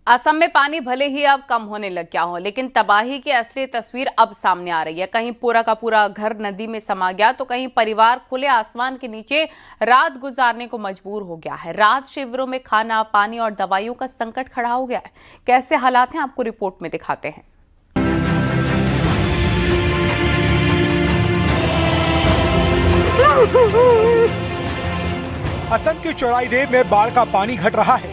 असम में पानी भले ही अब कम होने लग गया हो, लेकिन तबाही की असली तस्वीर अब सामने आ रही है। कहीं पूरा का पूरा घर नदी में समा गया तो कहीं परिवार खुले आसमान के नीचे रात गुजारने को मजबूर हो गया है। रात शिविरों में खाना, पानी और दवाइयों का संकट खड़ा हो गया है। कैसे हालात हैं आपको रिपोर्ट में दिखाते हैं। असम के चौराईदेव में बाढ़ का पानी घट रहा है,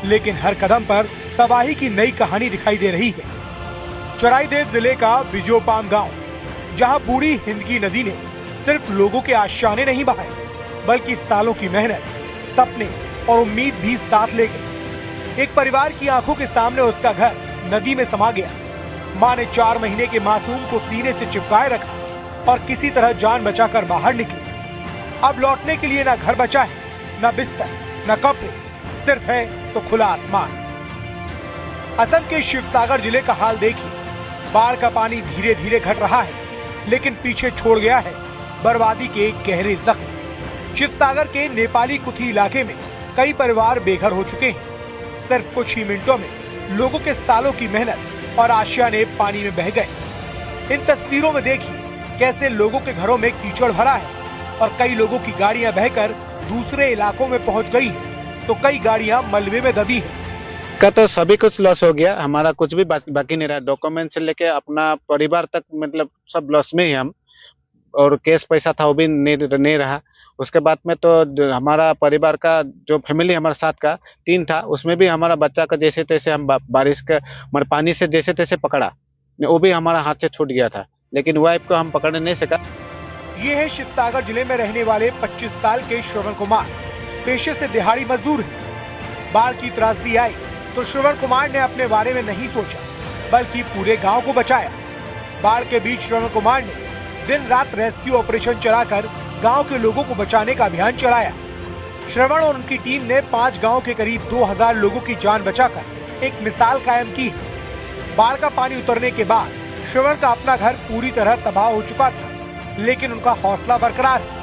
लेकिन हर कदम पर तबाही की नई कहानी दिखाई दे रही है। चौराईदेव जिले का बिजोपाम गांव, जहां बूढ़ी हिंदकी नदी ने सिर्फ लोगों के आशाने नहीं बहाए, बल्कि सालों की मेहनत, सपने और उम्मीद भी साथ ले गई। एक परिवार की आंखों के सामने उसका घर नदी में समा गया। मां ने 4 महीने के मासूम को सीने से चिपकाए रखा और किसी तरह जान बचाकर बाहर निकली। अब लौटने के लिए न घर बचा है, न बिस्तर, न कपड़े, सिर्फ है तो खुला आसमान। असम के शिवसागर जिले का हाल देखिए। बाढ़ का पानी धीरे धीरे घट रहा है, लेकिन पीछे छोड़ गया है बर्बादी के गहरे जख्म। शिवसागर के नेपाली कुथी इलाके में कई परिवार बेघर हो चुके हैं। सिर्फ कुछ ही मिनटों में लोगों के सालों की मेहनत और आशियाने पानी में बह गए। इन तस्वीरों में देखिए कैसे लोगों के घरों में कीचड़ भरा है और कई लोगों की गाड़ियां बहकर दूसरे इलाकों में पहुंच गई है, तो कई गाड़ियां मलबे में दबी है। का तो सभी कुछ लॉस हो गया, हमारा कुछ भी बाकी नहीं रहा। डॉक्यूमेंट से लेके अपना परिवार तक मतलब सब लॉस में ही हम, और कैश पैसा था वो भी नहीं रहा। उसके बाद में तो हमारा परिवार का जो फैमिली हमारे साथ का 3 था, उसमें भी हमारा बच्चा का जैसे तैसे हम बारिश का मतलब पानी से जैसे तैसे पकड़ा, वो भी हमारा हाथ से छूट गया था, लेकिन वाइफ को हम पकड़ नहीं सका। ये है शिवसागर जिले में रहने वाले 25 साल के श्रवण कुमार। पेशे से दिहाड़ी मजदूर है। बाढ़ की त्रासदी आई तो श्रवण कुमार ने अपने बारे में नहीं सोचा, बल्कि पूरे गांव को बचाया। बाढ़ के बीच श्रवण कुमार ने दिन रात रेस्क्यू ऑपरेशन चलाकर गांव के लोगों को बचाने का अभियान चलाया। श्रवण और उनकी टीम ने 5 गांव के करीब 2000 लोगों की जान बचाकर एक मिसाल कायम की है। बाढ़ का पानी उतरने के बाद श्रवण का अपना घर पूरी तरह तबाह हो चुका था, लेकिन उनका हौसला बरकरार है।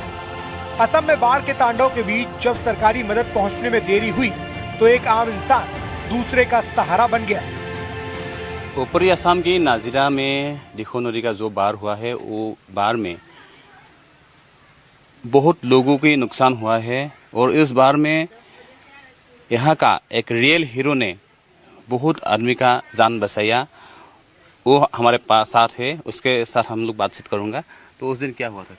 असम में बाढ़ के तांडव के बीच जब सरकारी मदद पहुंचने में देरी हुई तो एक आम इंसान दूसरे का सहारा बन गया। ऊपरी असम की नाजिरा में दिखो नदी का जो बाढ़ हुआ है, वो बाढ़ में बहुत लोगों की नुकसान हुआ है। और इस बाढ़ में यहाँ का एक रियल हीरो ने बहुत आदमी का जान बचाया, वो हमारे पास साथ है। उसके साथ हम लोग बातचीत करूँगा। तो उस दिन क्या हुआ था?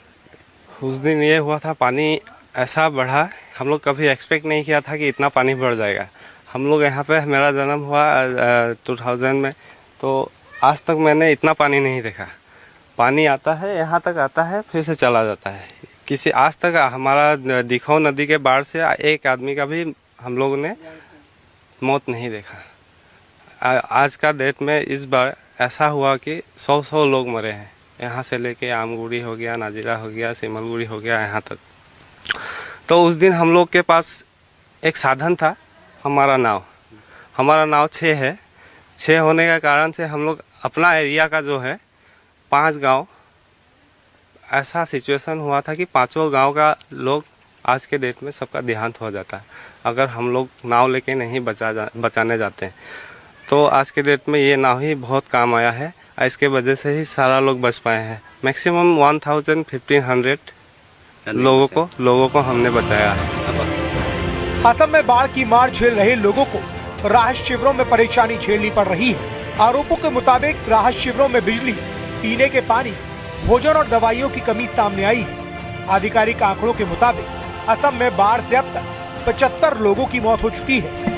उस दिन ये हुआ था, पानी ऐसा बढ़ा, हम लोग कभी एक्सपेक्ट नहीं किया था कि इतना पानी बढ़ जाएगा। हम लोग यहाँ पे, मेरा जन्म हुआ 2000 में, तो आज तक मैंने इतना पानी नहीं देखा। पानी आता है, यहाँ तक आता है, फिर से चला जाता है। किसी आज तक हमारा दिखो नदी के बाढ़ से एक आदमी का भी हम लोगों ने मौत नहीं देखा। आज का डेट में इस बार ऐसा हुआ कि 100 लोग मरे हैं। यहाँ से लेके आमगुड़ी हो गया, नाजिरा हो गया, सिमलगुड़ी हो गया, यहाँ तक। तो उस दिन हम लोग के पास एक साधन था, हमारा नाव 6 है। 6 होने के कारण से हम लोग अपना एरिया का जो है 5 गांव, ऐसा सिचुएशन हुआ था कि 5 गांव का लोग आज के डेट में सबका देहांत हो जाता है अगर हम लोग नाव लेके नहीं बचाने जाते हैं। तो आज के डेट में ये नाव ही बहुत काम आया है। इसके वजह से ही सारा लोग बच पाए हैं। मैक्सिमम 1500 लोगों को हमने बचाया है। असम में बाढ़ की मार झेल रहे लोगों को राहत शिविरों में परेशानी झेलनी पड़ रही है। आरोपों के मुताबिक राहत शिविरों में बिजली, पीने के पानी, भोजन और दवाइयों की कमी सामने आई है। आधिकारिक आंकड़ों के मुताबिक असम में बाढ़ से अब तक 75 लोगों की मौत हो चुकी है।